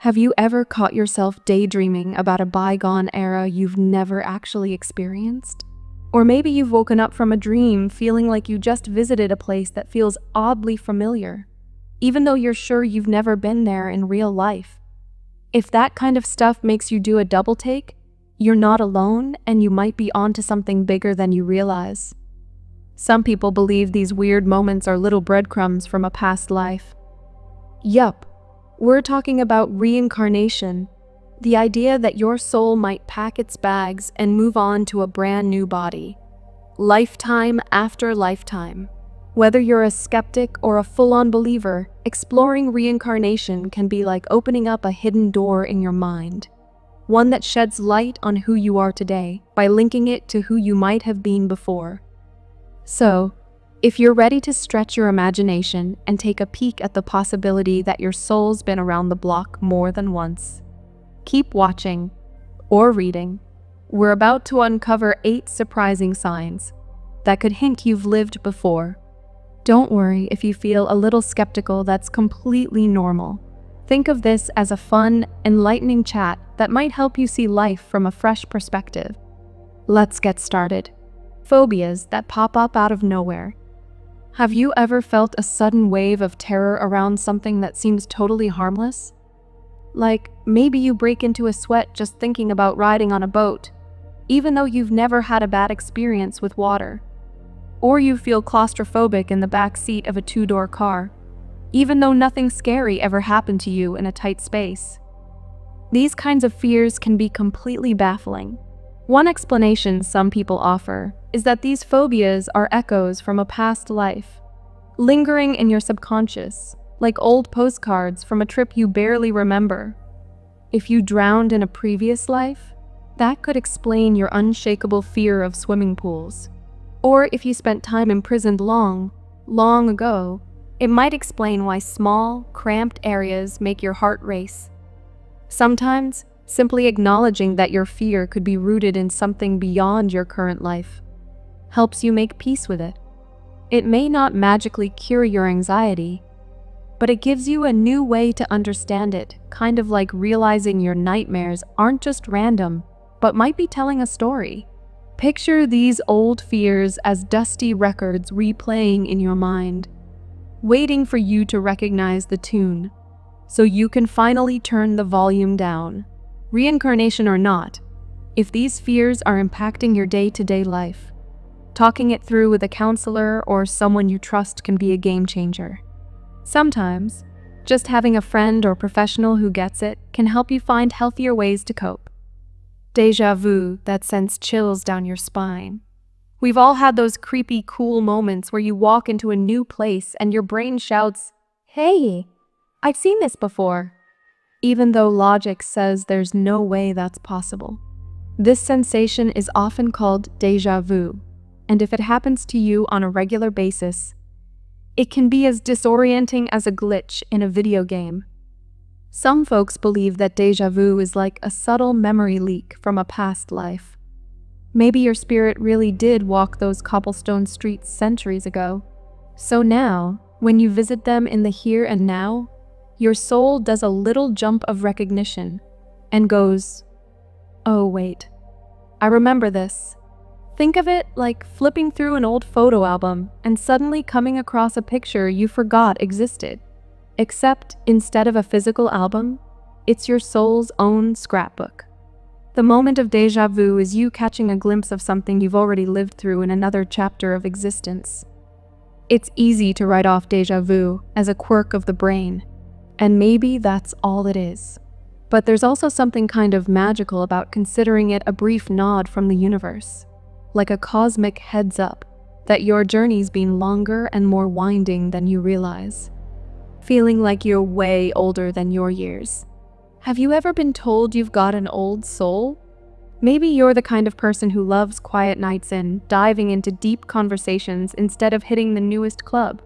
Have you ever caught yourself daydreaming about a bygone era you've never actually experienced? Or maybe you've woken up from a dream feeling like you just visited a place that feels oddly familiar, even though you're sure you've never been there in real life. If that kind of stuff makes you do a double take, you're not alone and you might be onto something bigger than you realize. Some people believe these weird moments are little breadcrumbs from a past life. Yup. We're talking about reincarnation, the idea that your soul might pack its bags and move on to a brand new body, lifetime after lifetime. Whether you're a skeptic or a full-on believer, exploring reincarnation can be like opening up a hidden door in your mind, one that sheds light on who you are today by linking it to who you might have been before. So, if you're ready to stretch your imagination and take a peek at the possibility that your soul's been around the block more than once, keep watching or reading. We're about to uncover 8 surprising signs that could hint you've lived before. Don't worry if you feel a little skeptical, that's completely normal. Think of this as a fun, enlightening chat that might help you see life from a fresh perspective. Let's get started. Phobias that pop up out of nowhere. Have you ever felt a sudden wave of terror around something that seems totally harmless? Like, maybe you break into a sweat just thinking about riding on a boat, even though you've never had a bad experience with water. Or you feel claustrophobic in the back seat of a 2-door car, even though nothing scary ever happened to you in a tight space. These kinds of fears can be completely baffling. One explanation some people offer is that these phobias are echoes from a past life, lingering in your subconscious, like old postcards from a trip you barely remember. If you drowned in a previous life, that could explain your unshakable fear of swimming pools. Or if you spent time imprisoned long ago, it might explain why small, cramped areas make your heart race. Sometimes, simply acknowledging that your fear could be rooted in something beyond your current life helps you make peace with it. It may not magically cure your anxiety, but it gives you a new way to understand it, kind of like realizing your nightmares aren't just random, but might be telling a story. Picture these old fears as dusty records replaying in your mind, waiting for you to recognize the tune, so you can finally turn the volume down. Reincarnation or not, if these fears are impacting your day-to-day life, talking it through with a counselor or someone you trust can be a game changer. Sometimes, just having a friend or professional who gets it can help you find healthier ways to cope. Deja vu that sends chills down your spine. We've all had those creepy, cool moments where you walk into a new place and your brain shouts, "Hey, I've seen this before," even though logic says there's no way that's possible. This sensation is often called déjà vu, and if it happens to you on a regular basis, it can be as disorienting as a glitch in a video game. Some folks believe that déjà vu is like a subtle memory leak from a past life. Maybe your spirit really did walk those cobblestone streets centuries ago. So now, when you visit them in the here and now, your soul does a little jump of recognition and goes, "Oh wait, I remember this." Think of it like flipping through an old photo album and suddenly coming across a picture you forgot existed. Except instead of a physical album, it's your soul's own scrapbook. The moment of déjà vu is you catching a glimpse of something you've already lived through in another chapter of existence. It's easy to write off déjà vu as a quirk of the brain, and maybe that's all it is. But there's also something kind of magical about considering it a brief nod from the universe, like a cosmic heads up that your journey's been longer and more winding than you realize. Feeling like you're way older than your years. Have you ever been told you've got an old soul? Maybe you're the kind of person who loves quiet nights and diving into deep conversations instead of hitting the newest club.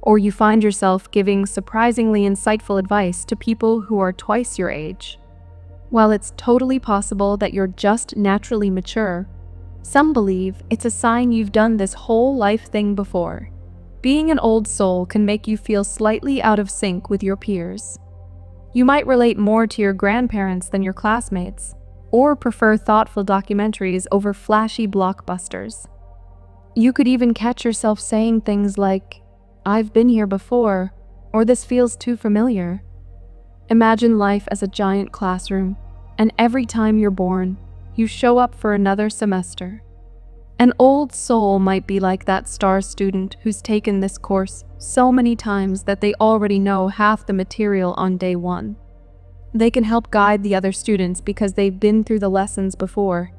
Or you find yourself giving surprisingly insightful advice to people who are twice your age. While it's totally possible that you're just naturally mature, some believe it's a sign you've done this whole life thing before. Being an old soul can make you feel slightly out of sync with your peers. You might relate more to your grandparents than your classmates, or prefer thoughtful documentaries over flashy blockbusters. You could even catch yourself saying things like, "I've been here before," or "This feels too familiar." Imagine life as a giant classroom, and every time you're born, you show up for another semester. An old soul might be like that star student who's taken this course so many times that they already know half the material on day one. They can help guide the other students because they've been through the lessons before.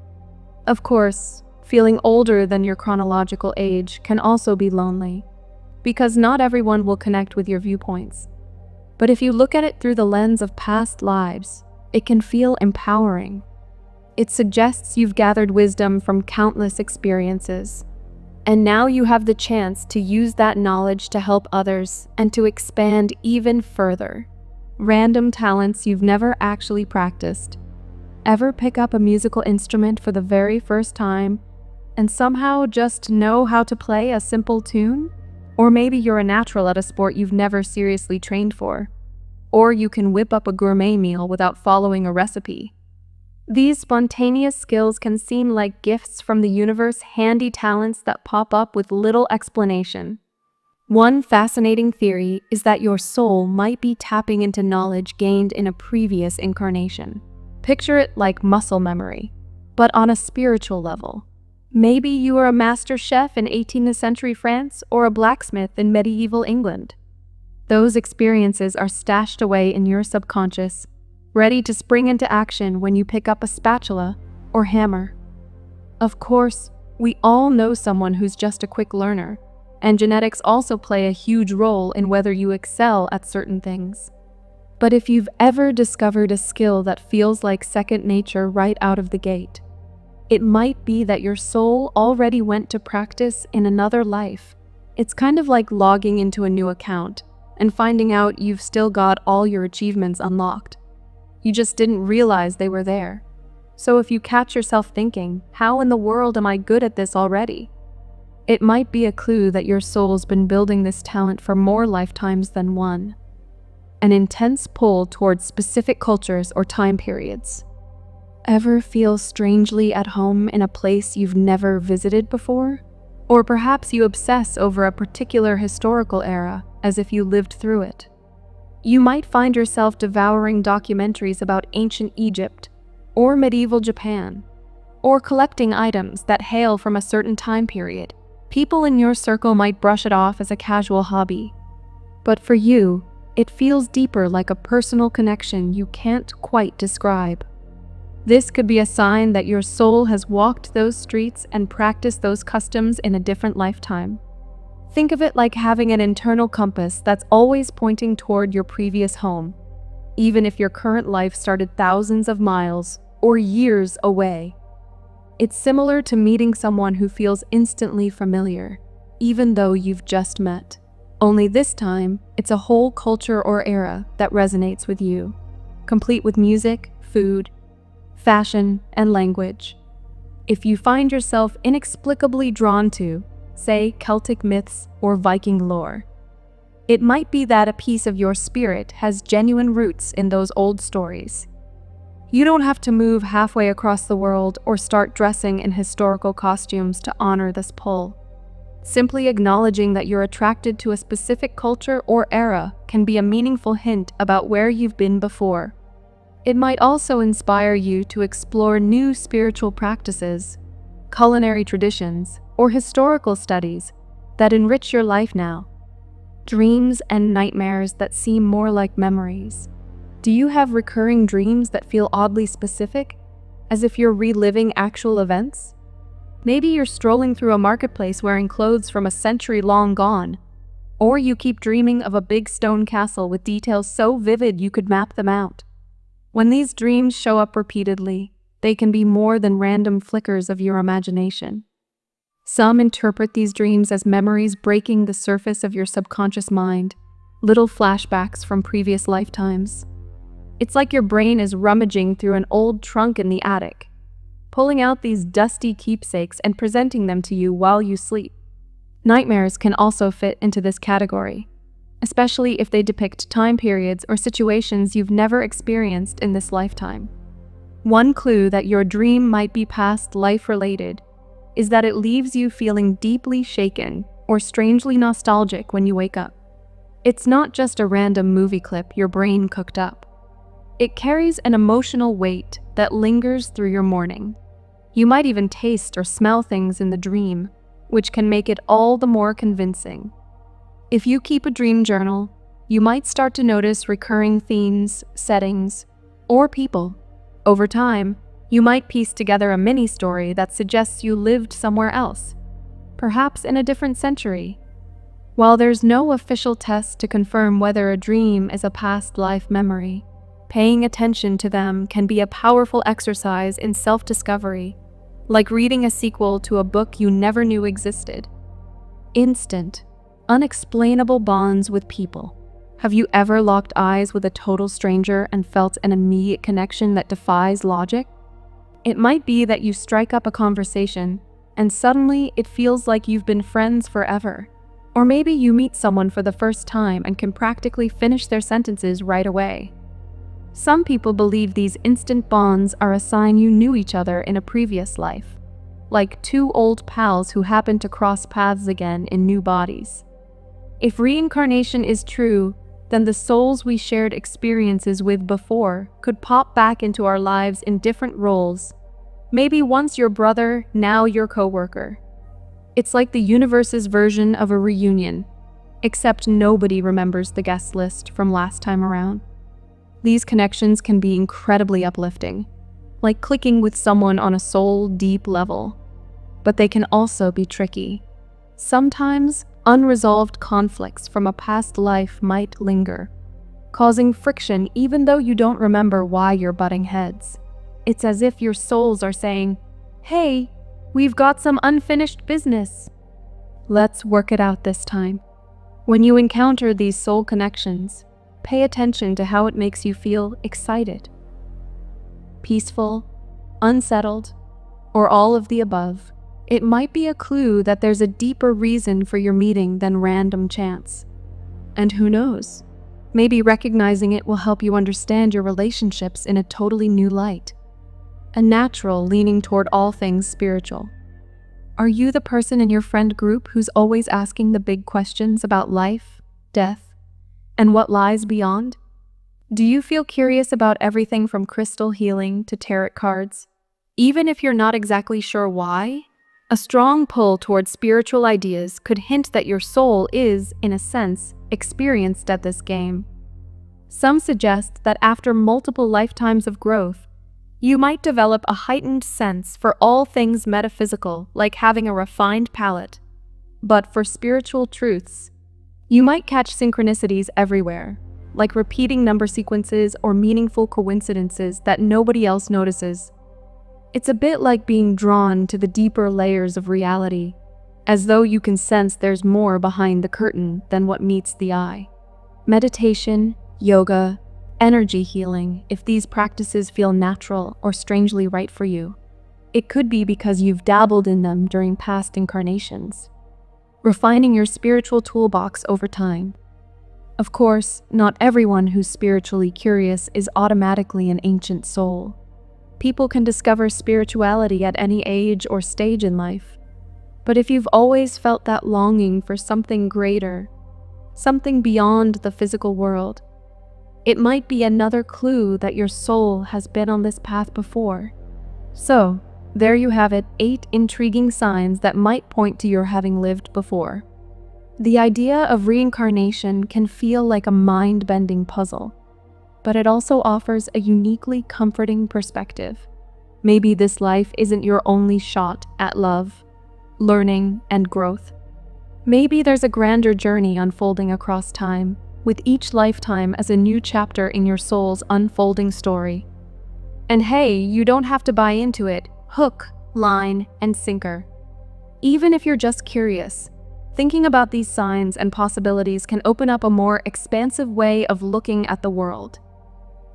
Of course, feeling older than your chronological age can also be lonely, because not everyone will connect with your viewpoints. But if you look at it through the lens of past lives, it can feel empowering. It suggests you've gathered wisdom from countless experiences, and now you have the chance to use that knowledge to help others and to expand even further. Random talents you've never actually practiced. Ever pick up a musical instrument for the very first time and somehow just know how to play a simple tune? Or maybe you're a natural at a sport you've never seriously trained for. Or you can whip up a gourmet meal without following a recipe. These spontaneous skills can seem like gifts from the universe, handy talents that pop up with little explanation. One fascinating theory is that your soul might be tapping into knowledge gained in a previous incarnation. Picture it like muscle memory, but on a spiritual level. Maybe you are a master chef in 18th century France or a blacksmith in medieval England. Those experiences are stashed away in your subconscious, ready to spring into action when you pick up a spatula or hammer. Of course, we all know someone who's just a quick learner, and genetics also play a huge role in whether you excel at certain things. But if you've ever discovered a skill that feels like second nature right out of the gate, it might be that your soul already went to practice in another life. It's kind of like logging into a new account and finding out you've still got all your achievements unlocked. You just didn't realize they were there. So if you catch yourself thinking, "How in the world am I good at this already?" it might be a clue that your soul's been building this talent for more lifetimes than one. An intense pull towards specific cultures or time periods. Ever feel strangely at home in a place you've never visited before? Or perhaps you obsess over a particular historical era as if you lived through it. You might find yourself devouring documentaries about ancient Egypt or medieval Japan, or collecting items that hail from a certain time period. People in your circle might brush it off as a casual hobby, but for you, it feels deeper, like a personal connection you can't quite describe. This could be a sign that your soul has walked those streets and practiced those customs in a different lifetime. Think of it like having an internal compass that's always pointing toward your previous home, even if your current life started thousands of miles or years away. It's similar to meeting someone who feels instantly familiar, even though you've just met. Only this time, it's a whole culture or era that resonates with you, complete with music, food, fashion, and language. If you find yourself inexplicably drawn to, say, Celtic myths or Viking lore, it might be that a piece of your spirit has genuine roots in those old stories. You don't have to move halfway across the world or start dressing in historical costumes to honor this pull. Simply acknowledging that you're attracted to a specific culture or era can be a meaningful hint about where you've been before. It might also inspire you to explore new spiritual practices, culinary traditions, or historical studies that enrich your life now. Dreams and nightmares that seem more like memories. Do you have recurring dreams that feel oddly specific, as if you're reliving actual events? Maybe you're strolling through a marketplace wearing clothes from a century long gone, or you keep dreaming of a big stone castle with details so vivid you could map them out. When these dreams show up repeatedly, they can be more than random flickers of your imagination. Some interpret these dreams as memories breaking the surface of your subconscious mind, little flashbacks from previous lifetimes. It's like your brain is rummaging through an old trunk in the attic, pulling out these dusty keepsakes and presenting them to you while you sleep. Nightmares can also fit into this category. especially if they depict time periods or situations you've never experienced in this lifetime. One clue that your dream might be past life-related is that it leaves you feeling deeply shaken or strangely nostalgic when you wake up. It's not just a random movie clip your brain cooked up. It carries an emotional weight that lingers through your morning. You might even taste or smell things in the dream, which can make it all the more convincing. If you keep a dream journal, you might start to notice recurring themes, settings, or people. Over time, you might piece together a mini-story that suggests you lived somewhere else, perhaps in a different century. While there's no official test to confirm whether a dream is a past life memory, paying attention to them can be a powerful exercise in self-discovery, like reading a sequel to a book you never knew existed. Instant, unexplainable bonds with people. Have you ever locked eyes with a total stranger and felt an immediate connection that defies logic? It might be that you strike up a conversation, and suddenly it feels like you've been friends forever. Or maybe you meet someone for the first time and can practically finish their sentences right away. Some people believe these instant bonds are a sign you knew each other in a previous life, like two old pals who happen to cross paths again in new bodies. If reincarnation is true, then the souls we shared experiences with before could pop back into our lives in different roles. Maybe once your brother, now your coworker. It's like the universe's version of a reunion, except nobody remembers the guest list from last time around. These connections can be incredibly uplifting, like clicking with someone on a soul-deep level. But they can also be tricky. Sometimes, unresolved conflicts from a past life might linger, causing friction even though you don't remember why you're butting heads. It's as if your souls are saying, "Hey, we've got some unfinished business. Let's work it out this time." When you encounter these soul connections, pay attention to how it makes you feel excited, peaceful, unsettled, or all of the above. It might be a clue that there's a deeper reason for your meeting than random chance. And who knows, maybe recognizing it will help you understand your relationships in a totally new light. A natural leaning toward all things spiritual. Are you the person in your friend group who's always asking the big questions about life, death, and what lies beyond? Do you feel curious about everything from crystal healing to tarot cards? Even if you're not exactly sure why, a strong pull towards spiritual ideas could hint that your soul is, in a sense, experienced at this game. Some suggest that after multiple lifetimes of growth, you might develop a heightened sense for all things metaphysical, like having a refined palate. But for spiritual truths, you might catch synchronicities everywhere, like repeating number sequences or meaningful coincidences that nobody else notices. It's a bit like being drawn to the deeper layers of reality, as though you can sense there's more behind the curtain than what meets the eye. Meditation, yoga, energy healing, if these practices feel natural or strangely right for you, it could be because you've dabbled in them during past incarnations, refining your spiritual toolbox over time. Of course, not everyone who's spiritually curious is automatically an ancient soul. People can discover spirituality at any age or stage in life. But if you've always felt that longing for something greater, something beyond the physical world, it might be another clue that your soul has been on this path before. So, there you have it, 8 intriguing signs that might point to your having lived before. The idea of reincarnation can feel like a mind-bending puzzle, but it also offers a uniquely comforting perspective. Maybe this life isn't your only shot at love, learning, and growth. Maybe there's a grander journey unfolding across time, with each lifetime as a new chapter in your soul's unfolding story. And hey, you don't have to buy into it, hook, line, and sinker. Even if you're just curious, thinking about these signs and possibilities can open up a more expansive way of looking at the world.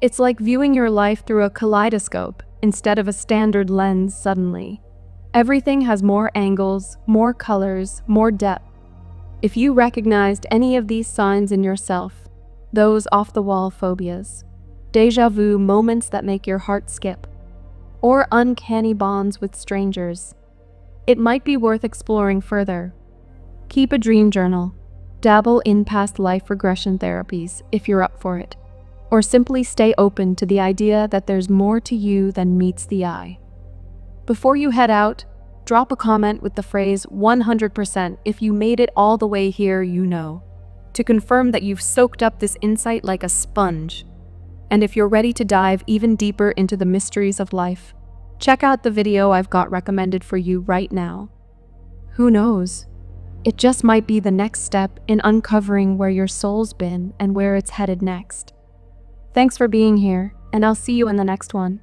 It's like viewing your life through a kaleidoscope instead of a standard lens suddenly. Everything has more angles, more colors, more depth. If you recognized any of these signs in yourself, those off-the-wall phobias, déjà vu moments that make your heart skip, or uncanny bonds with strangers, it might be worth exploring further. Keep a dream journal, dabble in past life regression therapies if you're up for it, or simply stay open to the idea that there's more to you than meets the eye. Before you head out, drop a comment with the phrase 100% if you made it all the way here, to confirm that you've soaked up this insight like a sponge. And if you're ready to dive even deeper into the mysteries of life, check out the video I've got recommended for you right now. Who knows? It just might be the next step in uncovering where your soul's been and where it's headed next. Thanks for being here, and I'll see you in the next one.